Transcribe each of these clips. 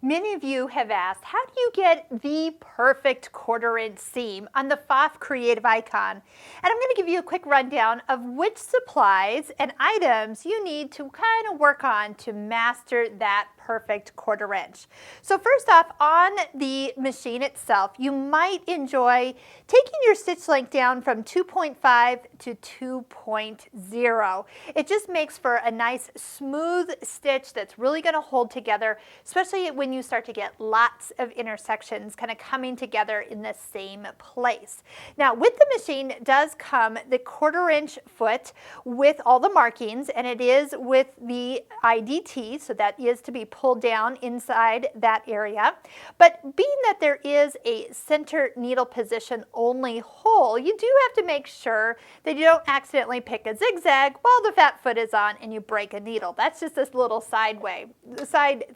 Many of you have asked, how do you get the perfect 1/4 inch seam on the Pfaff Creative Icon? And I'm going to give you a quick rundown of which supplies and items you need to kind of work on to master that perfect 1/4 inch. So first off, on the machine itself, you might enjoy taking your stitch length down from 2.5 to 2.0. It just makes for a nice smooth stitch that's really going to hold together, especially when you start to get lots of intersections kind of coming together in the same place. Now with the machine does come the 1/4 inch foot with all the markings, and it is with the IDT, so that is to be pulled down inside that area. But being that there is a center needle position only hole, you do have to make sure that you don't accidentally pick a zigzag while the fat foot is on and you break a needle. That's just this little side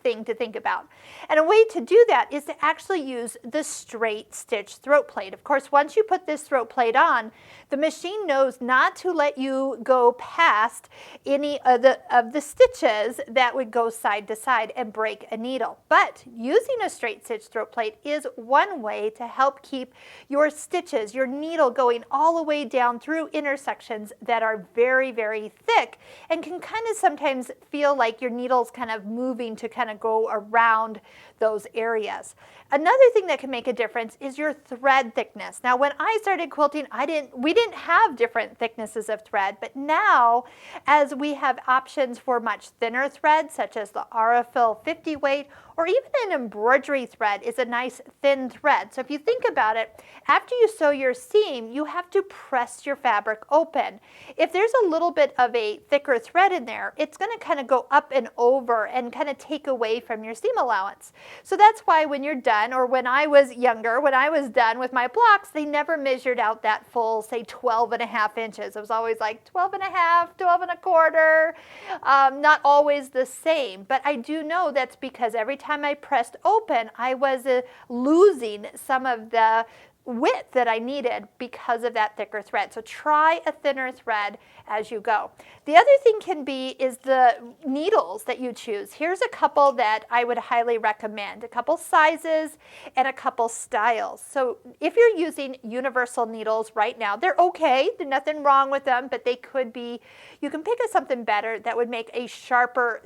thing to think about. And a way to do that is to actually use the straight stitch throat plate. Of course, once you put this throat plate on, the machine knows not to let you go past any of the stitches that would go side to side and break a needle. But using a straight stitch throat plate is one way to help keep your stitches, your needle, going all the way down through intersections that are very, very thick and can kind of sometimes feel like your needle's kind of moving to kind of go around those areas. Another thing that can make a difference is your thread thickness. Now when I started quilting, we didn't have different thicknesses of thread, but now as we have options for much thinner thread, such as the Aurifil 50 weight, or even an embroidery thread is a nice thin thread. So if you think about it, after you sew your seam, you have to press your fabric open. If there's a little bit of a thicker thread in there, it's going to kind of go up and over and kind of take away from your seam allowance. So that's why when you're done, or when I was younger, when I was done with my blocks, they never measured out that full, say, 12.5 inches. It was always like 12.5, 12.25, not always the same. But I do know that's because every time I pressed open, I was losing some of the width that I needed because of that thicker thread. So try a thinner thread as you go. The other thing is the needles that you choose. Here's a couple that I would highly recommend, a couple sizes and a couple styles. So if you're using universal needles right now, they're okay, there's nothing wrong with them, but they could be, you can pick something better that would make a sharper,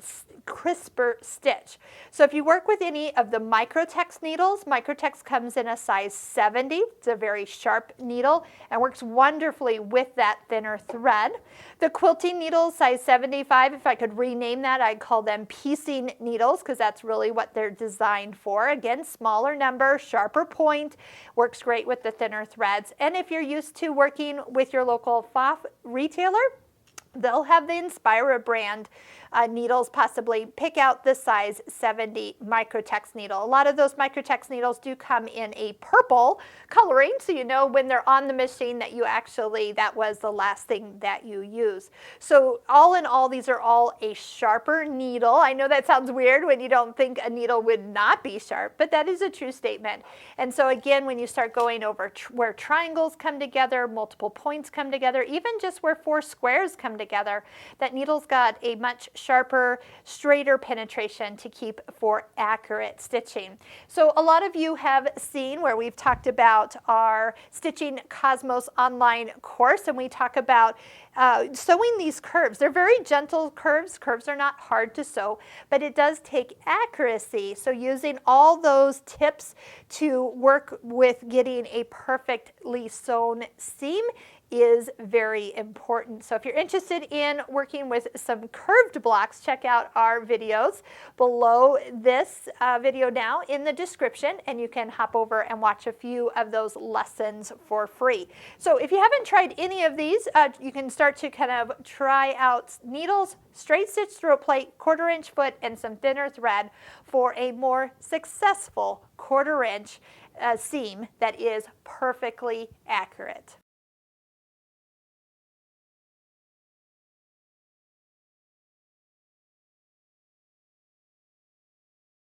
crisper stitch. So if you work with any of the Microtex needles, Microtex comes in a size 70. It's a very sharp needle and works wonderfully with that thinner thread. The quilting needles, size 75, if I could rename that, I'd call them piecing needles because that's really what they're designed for. Again, smaller number, sharper point, works great with the thinner threads. And if you're used to working with your local Pfaff retailer, they'll have the Inspira brand needles. Possibly pick out the size 70 Microtex needle. A lot of those Microtex needles do come in a purple coloring, so you know when they're on the machine that you actually, that was the last thing that you use. So all in all, these are all a sharper needle. I know that sounds weird when you don't think a needle would not be sharp, but that is a true statement. And so again, when you start going over where triangles come together, multiple points come together, even just where 4 squares come together, that needle's got a much sharper, straighter penetration to keep for accurate stitching. So a lot of you have seen where we've talked about our Stitching Cosmos online course, and we talk about sewing these curves. They're very gentle curves. Curves are not hard to sew, but it does take accuracy. So using all those tips to work with getting a perfectly sewn seam is very important. So if you're interested in working with some curved blocks, check out our videos below this video now in the description, and you can hop over and watch a few of those lessons for free. So if you haven't tried any of these, you can start to kind of try out needles, straight stitch throat plate, 1/4 inch foot, and some thinner thread for a more successful 1/4 inch seam that is perfectly accurate.